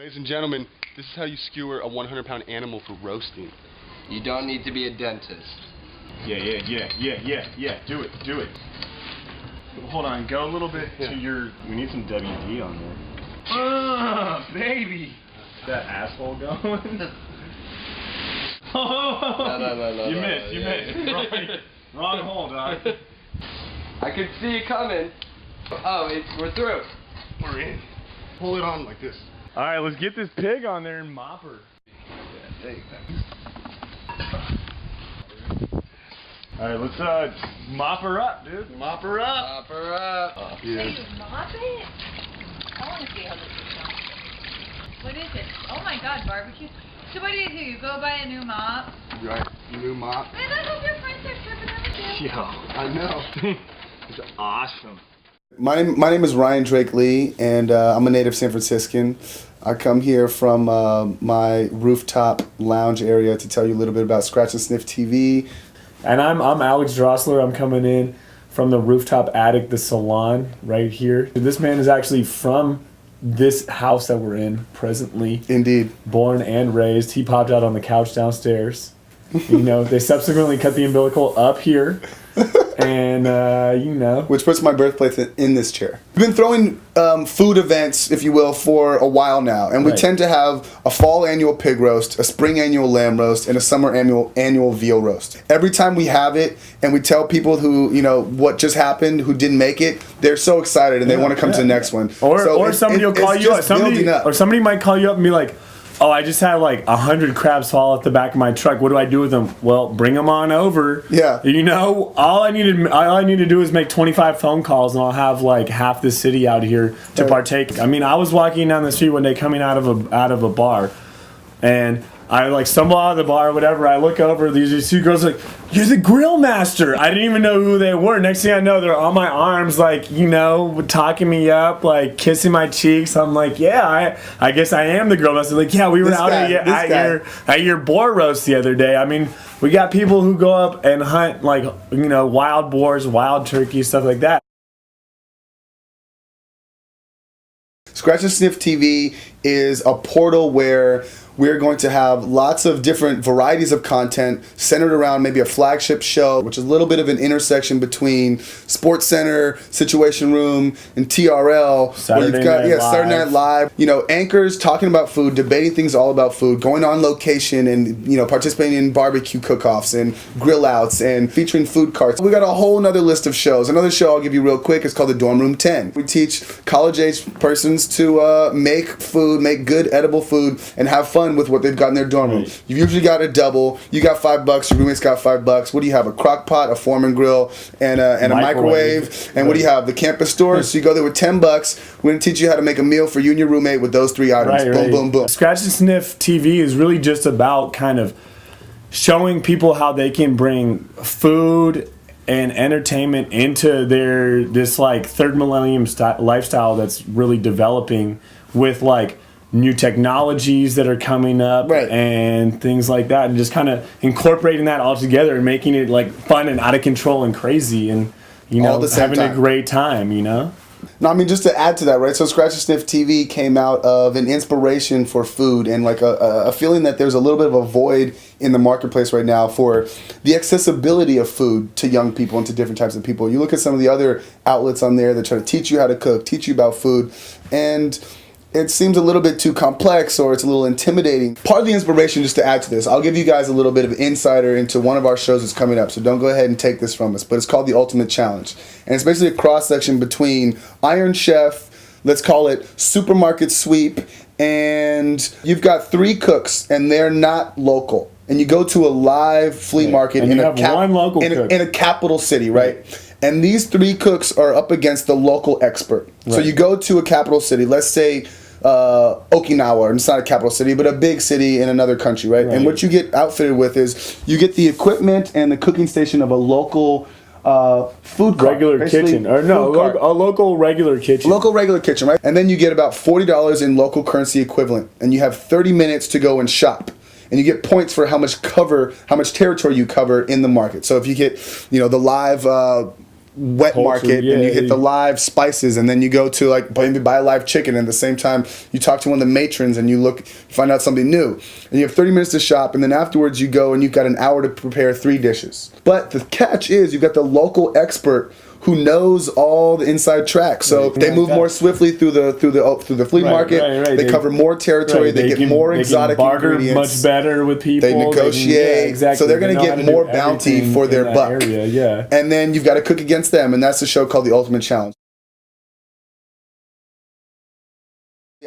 Ladies and gentlemen, this is how you skewer a 100-pound animal for roasting. You don't need to be a dentist. Yeah. Do it. Hold on, go a little bit to your... We need some WD on there. Baby! That asshole going? No. You missed. Wrong hole, dog. I could see it coming. Oh, we're through. We're in. Pull it on like this. Alright, let's get this pig on there and mop her. Yeah, there you go. Alright, let's mop her up, dude. Mop her up. Mop her up. Yeah. You mop it? I want to see how this is done. What is it? Oh my god, barbecue. So what do? You go buy a new mop? Right, new mop. Man, I hope your friends are tripping over you. Yo. I know. It's awesome. My name is Ryan Drake Lee, and I'm a native San Franciscan. I come here from my rooftop lounge area to tell you a little bit about Scratch N Sniff TV. And I'm Alex Drossler. I'm coming in from the rooftop attic, the salon right here. This man is actually from this house that we're in presently. Indeed. Born and raised. He popped out on the couch downstairs. You know, they subsequently cut the umbilical up here. And, you know. Which puts my birthplace in this chair. We've been throwing food events, if you will, for a while now. And we tend to have a fall annual pig roast, a spring annual lamb roast, and a summer annual veal roast. Every time we have it and we tell people who, you know, what just happened, who didn't make it, they're so excited and they want to come to the next one. Or somebody will call you up. Somebody might call you up and be like, oh, I just had like 100 crabs fall off the back of my truck. What do I do with them? Well, bring them on over. Yeah. You know, all I need to do is make 25 phone calls, and I'll have like half the city out here to partake. I mean, I was walking down the street one day, coming out of a bar, and I like stumble out of the bar or whatever. I look over, these two girls like, "You're the grill master." I didn't even know who they were. Next thing I know, they're on my arms, like, you know, talking me up, like kissing my cheeks. I'm like, yeah, I guess I am the grill master. Like, yeah, we were at your boar roast the other day. I mean, we got people who go up and hunt, like, you know, wild boars, wild turkeys, stuff like that. Scratch N Sniff TV is a portal where we're going to have lots of different varieties of content centered around maybe a flagship show, which is a little bit of an intersection between Sports Center, Situation Room, and TRL. Saturday Night Live. You know, anchors talking about food, debating things all about food, going on location and, you know, participating in barbecue cook-offs and grill outs and featuring food carts. We got a whole nother list of shows. Another show I'll give you real quick is called the Dorm Room 10. We teach college-age persons to make food, make good edible food, and have fun with what they've got in their dorm room. You've usually got a double. You got $5. Your roommate's got $5. What do you have? A crock pot, a Foreman grill, and a microwave. And what do you have? The campus store. So you go there with $10. We're going to teach you how to make a meal for you and your roommate with those 3 items. Boom, boom, boom. Scratch N Sniff TV is really just about kind of showing people how they can bring food and entertainment into this like third millennium lifestyle that's really developing with like new technologies that are coming up and things like that, and just kind of incorporating that all together and making it like fun and out of control and crazy, and you know, having a great time, you know. No, I mean, just to add to that, right? So Scratch N Sniff TV came out of an inspiration for food and like a feeling that there's a little bit of a void in the marketplace right now for the accessibility of food to young people and to different types of people. You look at some of the other outlets on there that try to teach you how to cook, teach you about food, and it seems a little bit too complex or it's a little intimidating. Part of the inspiration, just to add to this, I'll give you guys a little bit of insider into one of our shows that's coming up, so don't go ahead and take this from us, but it's called The Ultimate Challenge. And it's basically a cross-section between Iron Chef, let's call it Supermarket Sweep, and you've got 3 cooks and they're not local. And you go to a live flea market in a capital city, right? And these 3 cooks are up against the local expert. Right. So you go to a capital city, let's say Okinawa, and it's not a capital city, but a big city in another country, right? And what you get outfitted with is you get the equipment and the cooking station of a local food cart. Regular kitchen. Or no, a local regular kitchen. Local regular kitchen, right? And then you get about $40 in local currency equivalent. And you have 30 minutes to go and shop. And you get points for how much territory you cover in the market. So if you get, you know, the live wet Poultry, market and you hit the live spices, and then you go to like maybe buy a live chicken, and at the same time you talk to one of the matrons and you find out something new, and you have 30 minutes to shop, and then afterwards you go and you've got an hour to prepare 3 dishes. But the catch is you've got the local expert who knows all the inside tracks, so they move more swiftly through the flea market. They cover more territory. They get more exotic ingredients. Much better with people. They negotiate. So they're going to get more bounty for their buck. And then you've got to cook against them, and that's the show called The Ultimate Challenge.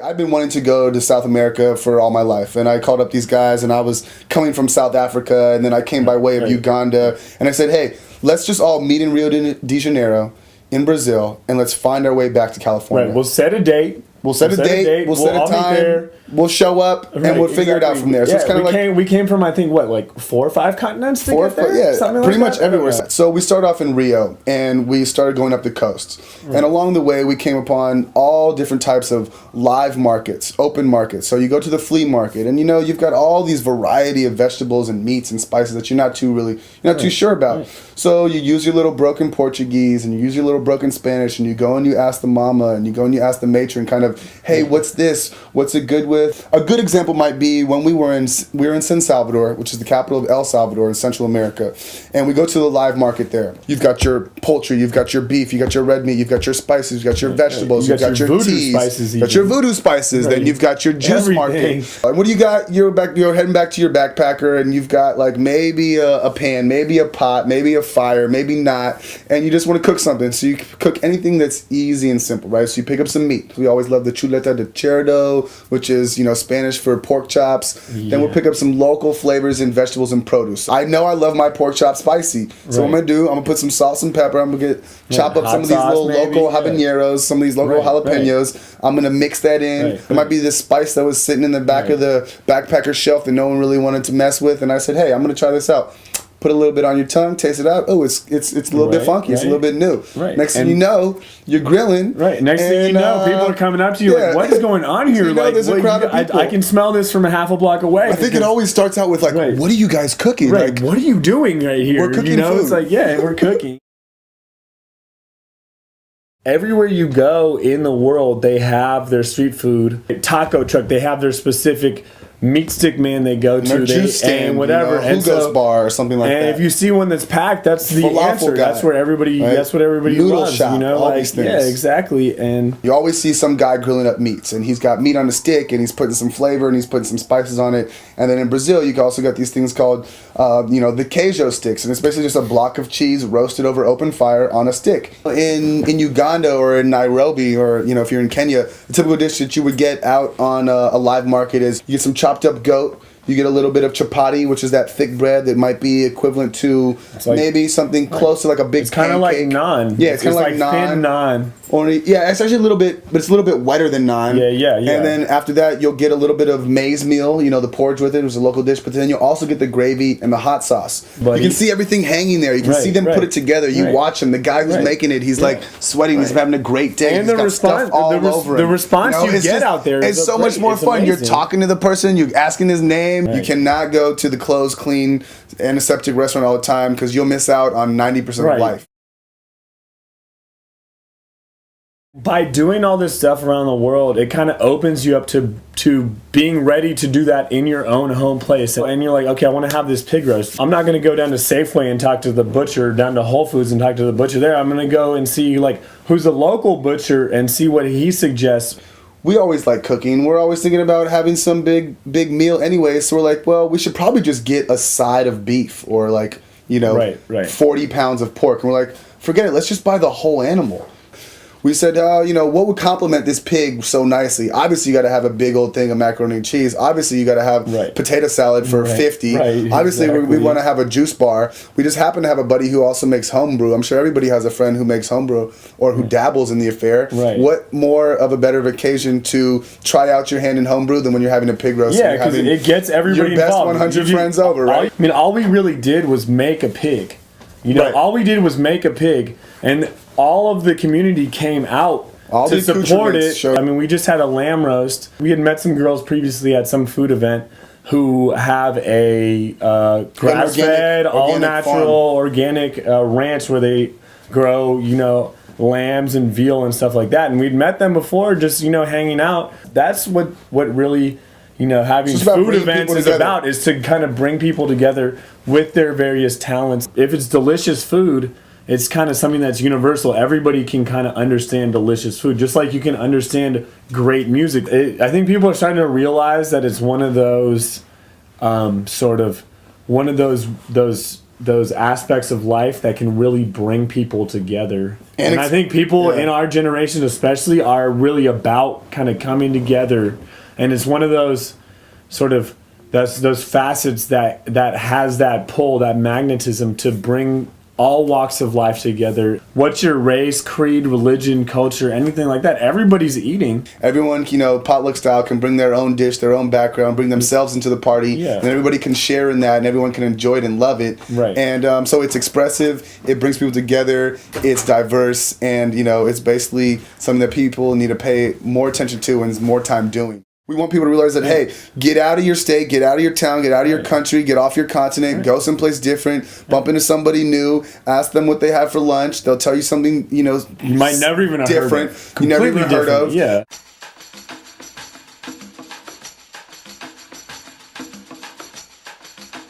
I've been wanting to go to South America for all my life, and I called up these guys, and I was coming from South Africa, and then I came by way of Uganda, and I said, hey, let's just all meet in Rio de Janeiro in Brazil, and let's find our way back to California. Right, we'll set a date. We'll set a date. We'll set a time. We'll show up, and we'll figure it out from there. So it's kind of like we came from, I think, what, like 4 or 5 continents to get there? Yeah, something pretty like much that? everywhere. So we started off in Rio, and we started going up the coast. And along the way, we came upon all different types of live markets, open markets. So you go to the flea market, and you've got all these variety of vegetables and meats and spices that you're not too sure about. So you use your little broken Portuguese, and you use your little broken Spanish, and you go and you ask the mama, and you go and you ask the matron, kind of, hey, what's this? What's it good with? A good example might be when we were in San Salvador, which is the capital of El Salvador in Central America, and we go to the live market there. You've got your poultry, you've got your beef, you've got your red meat, you've got your spices, you've got your vegetables, you've got your teas, you've got your voodoo spices, then you've got your juice market. And what do you got? You're heading back to your backpacker, and you've got like maybe a pan, maybe a pot, maybe a fire, maybe not, and you just want to cook something. So you cook anything that's easy and simple, right? So you pick up some meat. We always love the chuleta de cerdo, which is Spanish for pork chops. Then we'll pick up some local flavors in vegetables and produce. I know I love my pork chop spicy, so what I'm gonna do, I'm gonna put some salt and pepper. I'm gonna chop up some of these little local habaneros, some of these local jalapenos. I'm gonna mix that in. There might be this spice that was sitting in the back of the backpacker shelf that no one really wanted to mess with, and I said, hey, I'm gonna try this out. Put a little bit on your tongue, taste it out. Oh, it's a little bit funky. It's a little bit new. Next thing you know, you're grilling. Next thing you know, people are coming up to you like, what is going on here? Like, there's a crowd of people. I can smell this from a half a block away. I think it always starts out with like, what are you guys cooking? Like, what are you doing right here? We're cooking food. It's like, we're cooking. Everywhere you go in the world, they have their street food. Taco truck, they have their specific meat stick man they go to, and whatever, Hugo's bar or something like that. And if you see one that's packed, that's the answer. Guy, that's where everybody. That's what everybody Noodle loves. Shop, all these things. Yeah, exactly. And you always see some guy grilling up meats, and he's got meat on a stick, and he's putting some flavor, and he's putting some spices on it. And then in Brazil, you also got these things called, the queijo sticks, and it's basically just a block of cheese roasted over open fire on a stick. In Uganda or in Nairobi, or if you're in Kenya, the typical dish that you would get out on a live market is you get some chopped up goat. You get a little bit of chapati, which is that thick bread that might be equivalent to maybe something close to like a big It's kind of like naan. Yeah, it's kind of like naan. Thin naan. Only, it's actually a little bit, but it's a little bit wetter than naan. Yeah. And then after that, you'll get a little bit of maize meal, the porridge with it. It was a local dish. But then you'll also get the gravy and the hot sauce. You can see everything hanging there. You can see them put it together. You watch him. The guy who's making it, he's like sweating. He's having a great day. And he's got stuff all over him. The response you get out there is so much more fun. You're talking to the person. You're asking his name. You cannot go to the closed, clean, antiseptic restaurant all the time because you'll miss out on 90% of life. By doing all this stuff around the world, it kind of opens you up to being ready to do that in your own home place. And you're like, okay, I want to have this pig roast. I'm not going to go down to Safeway and talk to the butcher, down to Whole Foods and talk to the butcher there. I'm going to go and see who's the local butcher and see what he suggests. We always like cooking. We're always thinking about having some big meal anyway. So we're like, well, we should probably just get a side of beef or 40 pounds of pork. And we're like, forget it. Let's just buy the whole animal. We said, what would complement this pig so nicely? Obviously, you got to have a big old thing of macaroni and cheese. Obviously, you got to have potato salad for 50. Obviously, we want to have a juice bar. We just happen to have a buddy who also makes homebrew. I'm sure everybody has a friend who makes homebrew or who dabbles in the affair. What more of a better occasion to try out your hand in homebrew than when you're having a pig roast? Yeah, because it gets everybody your best involved. 100 friends over, right? I mean, all we really did was make a pig. All we did was make a pig, and all of the community came out to support it. I mean, we just had a lamb roast. We had met some girls previously at some food event who have a grass-fed, all-natural, organic ranch where they grow, lambs and veal and stuff like that. And we'd met them before, just, hanging out. That's what really, having food events is about, is to kind of bring people together with their various talents. If it's delicious food, it's kind of something that's universal. Everybody can kind of understand delicious food, just like you can understand great music. I think people are starting to realize that it's one of those those aspects of life that can really bring people together. And I think people in our generation especially are really about kind of coming together. And it's one of those those facets that has that pull, that magnetism to bring all walks of life together. What's your race, creed, religion, culture, anything like that? Everybody's eating. Everyone, potluck style, can bring their own dish, their own background, bring themselves into the party, and everybody can share in that, and everyone can enjoy it and love it. Right. And so it's expressive, it brings people together, it's diverse, and it's basically something that people need to pay more attention to and more time doing. We want people to realize that, hey, get out of your state, get out of your town, get out of your country, get off your continent, go someplace different, bump into somebody new, ask them what they have for lunch. They'll tell you something, you might never even have different, heard of. You never even heard of. Yeah.